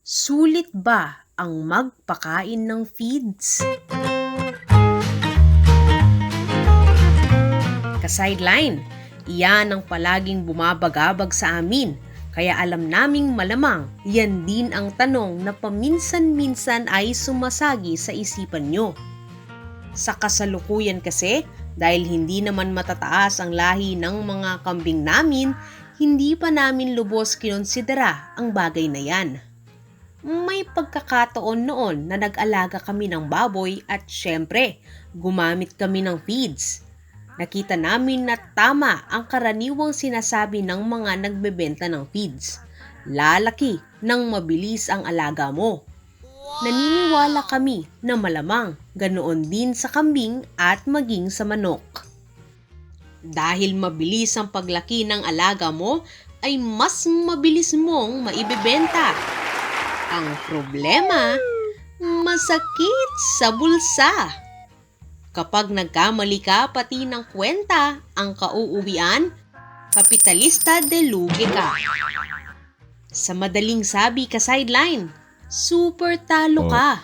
Sulit ba ang magpakain ng feeds? Ka-sideline, iyan ang palaging bumabagabag sa amin. Kaya alam naming malamang, yan din ang tanong na paminsan-minsan ay sumasagi sa isipan nyo. Sa kasalukuyan kasi, dahil hindi naman matataas ang lahi ng mga kambing namin, hindi pa namin lubos kinonsidera ang bagay na yan. May pagkakataon noon na nag-alaga kami ng baboy at syempre, gumamit kami ng feeds. Nakita namin na tama ang karaniwang sinasabi ng mga nagbebenta ng feeds. Lalaki nang mabilis ang alaga mo. Naniniwala kami na malamang ganoon din sa kambing at maging sa manok. Dahil mabilis ang paglaki ng alaga mo, ay mas mabilis mong maibebenta. Ang problema, masakit sa bulsa. Kapag nagkamali ka pati ng kwenta ang kauuwian, kapitalista de lugi ka. Sa madaling sabi ka-sideline, super talo ka.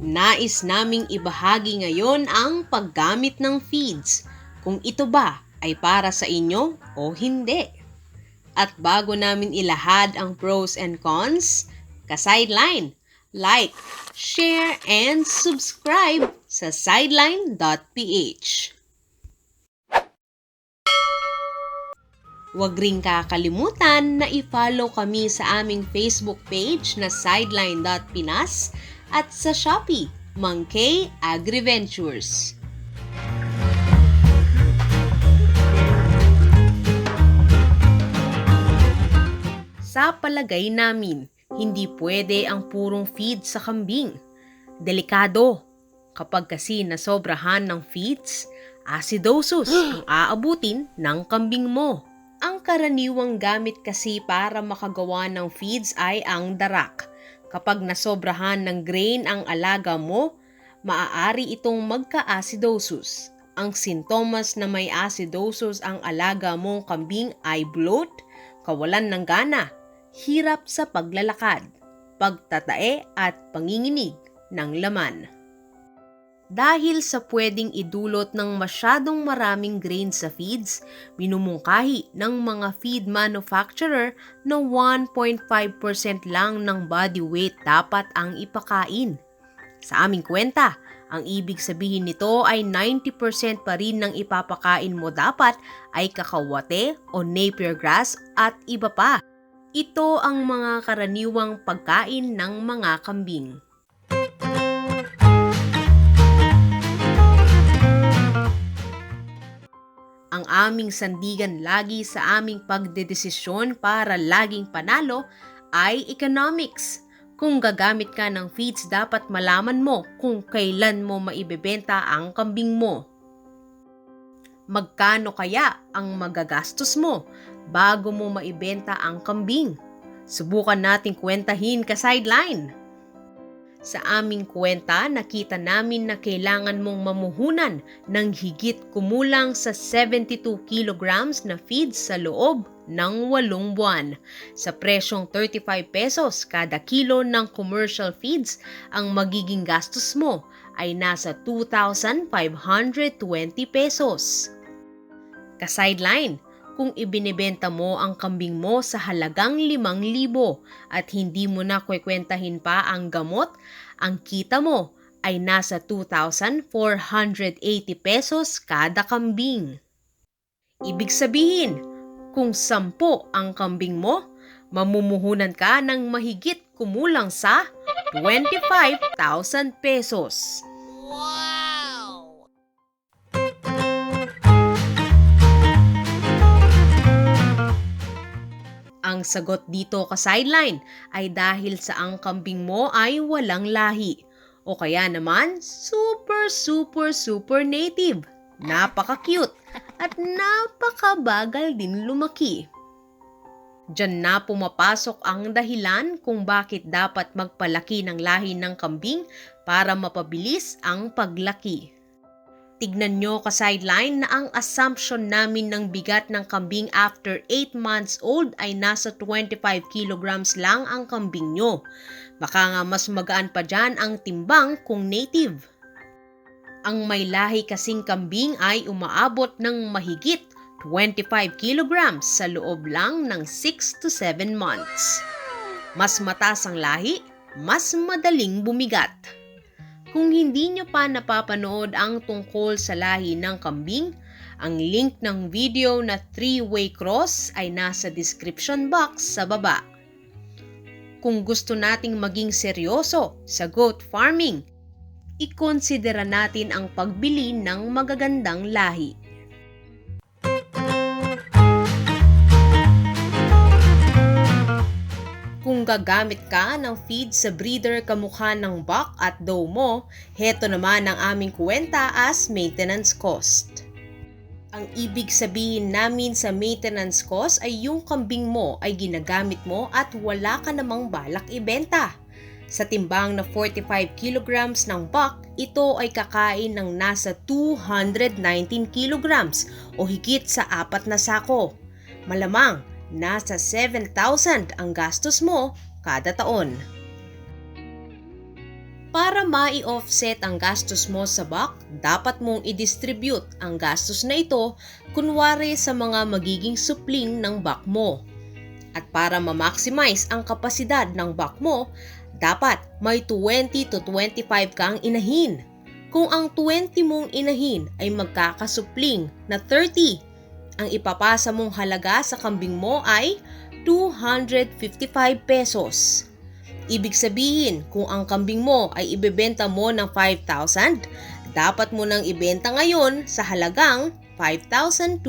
Nais naming ibahagi ngayon ang paggamit ng feeds, kung ito ba ay para sa inyo o hindi. At bago namin ilahad ang pros and cons, ka-sideline, like, share, and subscribe sa sideline.ph. Huwag ring kakalimutan na i-follow kami sa aming Facebook page na sideline.pinas at sa Shopee, Monkey Agriventures. Sa palagay namin, hindi pwede ang purong feed sa kambing. Delikado. Kapag kasi nasobrahan ng feeds, acidosis ang aabutin ng kambing mo. Ang karaniwang gamit kasi para makagawa ng feeds ay ang darak. Kapag nasobrahan ng grain ang alaga mo, maaari itong magka-acidosis. Ang sintomas na may acidosis ang alaga mong kambing ay bloat, kawalan ng gana, hirap sa paglalakad, pagtatae at panginginig ng laman. Dahil sa pwedeng idulot ng masyadong maraming grain sa feeds, minumungkahi ng mga feed manufacturer na 1.5% lang ng body weight dapat ang ipakain. Sa aming kwenta, ang ibig sabihin nito ay 90% pa rin ng ipapakain mo dapat ay kakawate o napier grass at iba pa. Ito ang mga karaniwang pagkain ng mga kambing. Ang aming sandigan lagi sa aming pagdedesisyon para laging panalo ay economics. Kung gagamit ka ng feeds, dapat malaman mo kung kailan mo maibebenta ang kambing mo. Magkano kaya ang magagastos mo bago mo maibenta ang kambing? Subukan nating kwentahin ka-sideline. Sa aming kwenta, nakita namin na kailangan mong mamuhunan ng higit kumulang sa 72 kilograms na feeds sa loob ng 8 buwan. Sa presyong 35 pesos kada kilo ng commercial feeds, ang magiging gastos mo ay nasa 2,520 pesos. Ka-sideline, kung ibinebenta mo ang kambing mo sa halagang 5,000 at hindi mo na kwekwentahin pa ang gamot, ang kita mo ay nasa 2,480 pesos kada kambing. Ibig sabihin, kung 10 ang kambing mo, mamumuhunan ka ng mahigit kumulang sa 25,000 pesos. Ang sagot dito ka-sideline ay dahil sa ang kambing mo ay walang lahi o kaya naman super native. Napaka-cute at napakabagal din lumaki. Diyan na pumapasok ang dahilan kung bakit dapat magpalaki ng lahi ng kambing para mapabilis ang paglaki. Tignan nyo ka-sideline na ang assumption namin ng bigat ng kambing after 8 months old ay nasa 25 kilograms lang ang kambing nyo. Baka nga mas magaan pa dyan ang timbang kung native. Ang may lahi kasing kambing ay umaabot ng mahigit 25 kilograms sa loob lang ng 6 to 7 months. Mas mataas ang lahi, mas madaling bumigat. Kung hindi nyo pa napapanood ang tungkol sa lahi ng kambing, ang link ng video na 3-way cross ay nasa description box sa baba. Kung gusto nating maging seryoso sa goat farming, ikonsidera natin ang pagbili ng magagandang lahi. Kung gagamit ka ng feed sa breeder kamukha ng buck at doe mo, heto naman ang aming kwenta as maintenance cost. Ang ibig sabihin namin sa maintenance cost ay yung kambing mo ay ginagamit mo at wala ka namang balak ibenta. Sa timbang na 45 kilograms ng buck, ito ay kakain ng nasa 219 kilograms o higit sa 4 na sako. Malamang, nasa 7,000 ang gastos mo kada taon. Para mai-offset ang gastos mo sa buck, dapat mong i-distribute ang gastos na ito kunwari sa mga magiging supling ng buck mo. At para ma-maximize ang kapasidad ng buck mo, dapat may 20 to 25 kang inahin. Kung ang 20 mong inahin ay magkakasupling na 30, ang ipapasa mong halaga sa kambing mo ay 255 pesos. Ibig sabihin, kung ang kambing mo ay ibebenta mo ng 5,000, dapat mo nang ibenta ngayon sa halagang 5,255.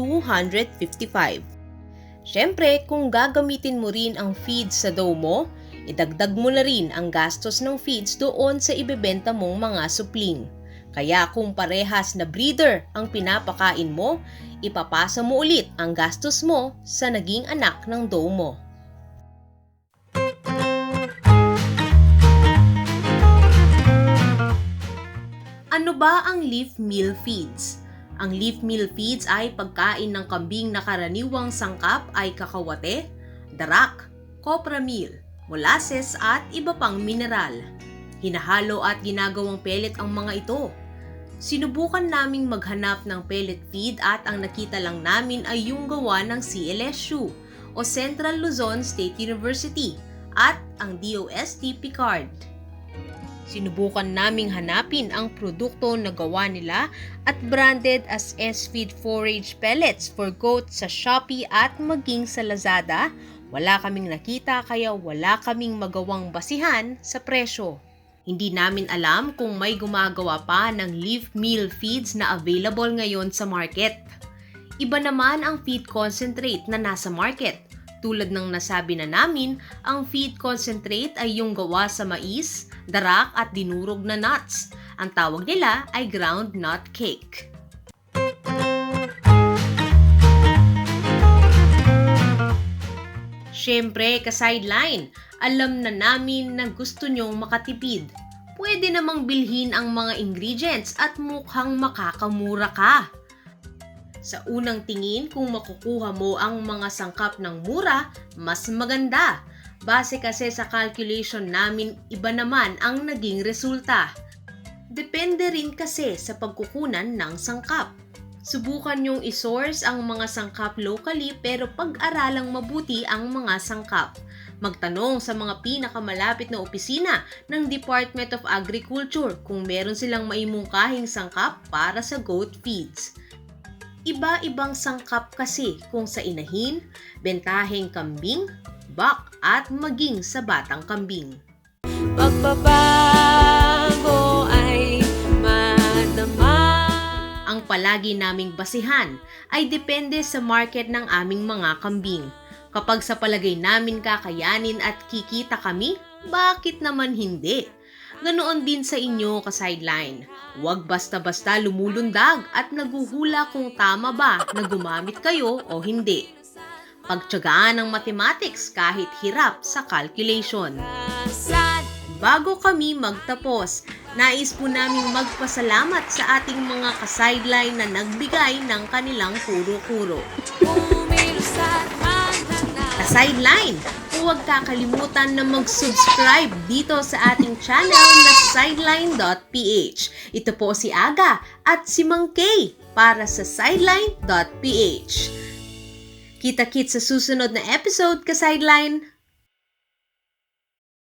Siyempre, kung gagamitin mo rin ang feeds sa doe mo, idagdag mo na rin ang gastos ng feeds doon sa ibebenta mong mga supling. Kaya kung parehas na breeder ang pinapakain mo, ipapasa mo ulit ang gastos mo sa naging anak ng doe mo. Ano ba ang leaf meal feeds? Ang leaf meal feeds ay pagkain ng kambing na karaniwang sangkap ay kakawate, darak, copra meal, molasses at iba pang mineral. Hinahalo at ginagawang pellet ang mga ito. Sinubukan naming maghanap ng pellet feed at ang nakita lang namin ay yung gawa ng CLSU o Central Luzon State University at ang DOST Picard. Sinubukan naming hanapin ang produkto na gawa nila at branded as S-Feed Forage Pellets for Goats sa Shopee at maging sa Lazada. Wala kaming nakita kaya wala kaming magawang basihan sa presyo. Hindi namin alam kung may gumagawa pa ng leaf meal feeds na available ngayon sa market. Iba naman ang feed concentrate na nasa market. Tulad ng nasabi na namin, ang feed concentrate ay yung gawa sa mais, darak at dinurog na nuts. Ang tawag nila ay ground nut cake. Siyempre, ka-sideline, alam na namin na gusto nyong makatipid. Pwede namang bilhin ang mga ingredients at mukhang makakamura ka. Sa unang tingin, kung makukuha mo ang mga sangkap ng mura, mas maganda. Base kasi sa calculation namin, iba naman ang naging resulta. Depende rin kasi sa pagkukunan ng sangkap. Subukan nyong isource ang mga sangkap locally pero pag-aralang mabuti ang mga sangkap. Magtanong sa mga pinakamalapit na opisina ng Department of Agriculture kung meron silang maimungkahing sangkap para sa goat feeds. Iba-ibang sangkap kasi kung sa inahin, bentaheng kambing, buck at maging sa batang kambing. Pagbabago ay madama. Ang palagi naming basihan ay depende sa market ng aming mga kambing. Kapag sa palagay namin kakayanin at kikita kami, bakit naman hindi? Ganoon din sa inyo ka-sideline. Huwag basta-basta lumulundag at naguhula kung tama ba na gumamit kayo o hindi. Pagtiyagaan ng mathematics kahit hirap sa calculation. bago kami magtapos, nais po naming magpasalamat sa ating mga ka-sideline na nagbigay ng kanilang kuro-kuro. Ka-sideline, huwag kakalimutan na mag-subscribe dito sa ating channel na sideline.ph. Ito po si Aga at si Mang Kay para sa sideline.ph. Kita-kits sa susunod na episode, ka-sideline!